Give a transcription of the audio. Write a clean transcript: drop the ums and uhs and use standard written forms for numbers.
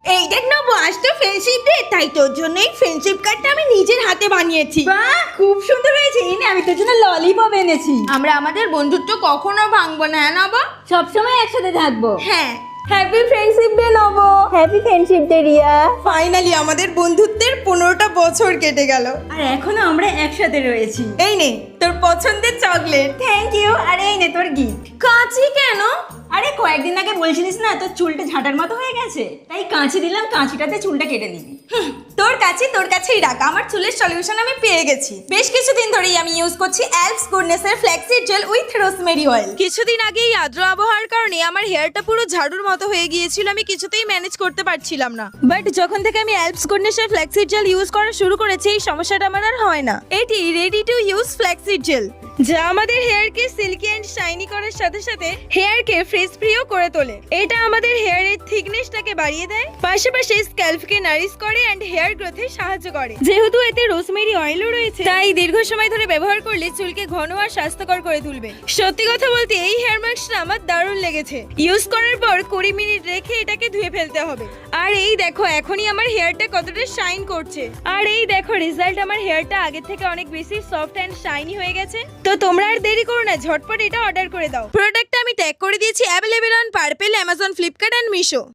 এই দেখ না, আজ তো ফ্রেন্ডশিপ ডে, তাই তোর জন্য এই ফ্রেন্ডশিপ কার্ডটা আমি নিজের হাতে বানিয়েছি। বাহ, খুব সুন্দর হয়েছে। এনে আমি তোর জন্য ললিপপ এনেছি। আমরা আমাদের বন্ধুত্ব কখনো ভাঙবো না, হ্যাঁ নব? সবসময় একসাথে থাকবো। হ্যাঁ। হ্যাপি ফ্রেন্ডশিপ ডে নব। Happy friendship day Riya. Finally আমাদের বন্ধুত্বের 15টা বছর কেটে গেল, আর এখনো আমরা একসাথে রয়েছি। এই নে তোর পছন্দের চকলেট। Thank you. আর এই নে তোর গিফট। কাঁচি কেন? আরে কয়েকদিন আগে বলছিলিস না তোর চুলটা ঝাঁটার মতো হয়ে গেছে, তাই কাঁচি দিলাম, কাঁচিটাতে চুলটা কেটে নিবি। তোর কাছেই রাখ, আমার চুলের সলিউশন আমি পেয়ে গেছি। বেশ কিছুদিন ধরেই আমি ইউজ করছি অ্যালপস গুডনেসের flaxseed gel with rosemary oil. কিছুদিন আগেই আর্দ্র আবহাওয়ার কারণে আমার হেয়ারটা পুরো ঝাড়ুর মতো হয়ে গিয়েছিল, আমি কিছুতেই ম্যানেজ করতে পারছিলাম না। বাট যখন থেকে আমি অ্যালপস গুডনেসের ফ্ল্যাক্সিড জেল ইউজ করা শুরু করেছি, এই সমস্যাটা আমার আর হয় না। এটি ready to use flaxseed gel, যা আমাদের হেয়ারকে সিল্কি এন্ড শাইনি করার সাথে সাথে হেয়ারকে ফ্রেশ ফ্রিও করে তোলে। এটা আমাদের হেয়ারের থিকনেসটাকে বাড়িয়ে দেয়, পাশাপাশি স্ক্যাল্পকে নারিশ করে এন্ড হেয়ার গ্রোথে সাহায্য করে। যেহেতু এতে রোজমেরি অয়েলও রয়েছে, তাই দীর্ঘ সময় ধরে ব্যবহার করলে চুলকে ঘন আর স্বাস্থ্যকর করে তুলবে। সত্যি কথা বলতে এই হেয়ার মাস্কটা আমার দারুণ লেগেছে। ইউজ করার পর 20 মিনিট রেখে এটাকে ধুয়ে ফেলতে হবে। আর এই দেখো এখনই আমার হেয়ারটা কতটা শাইন করছে। আর এই দেখো রেজাল্ট, আমার হেয়ারটা আগে থেকে অনেক বেশি সফট এন্ড শাইনি হয়ে গেছে। তো তোমরা আর দেরি করো না, ঝটপট এটা অর্ডার করে দাও। প্রোডাক্টটা আমি ট্যাগ করে দিয়েছি, available on Purplle, Amazon, Flipkart and Meesho.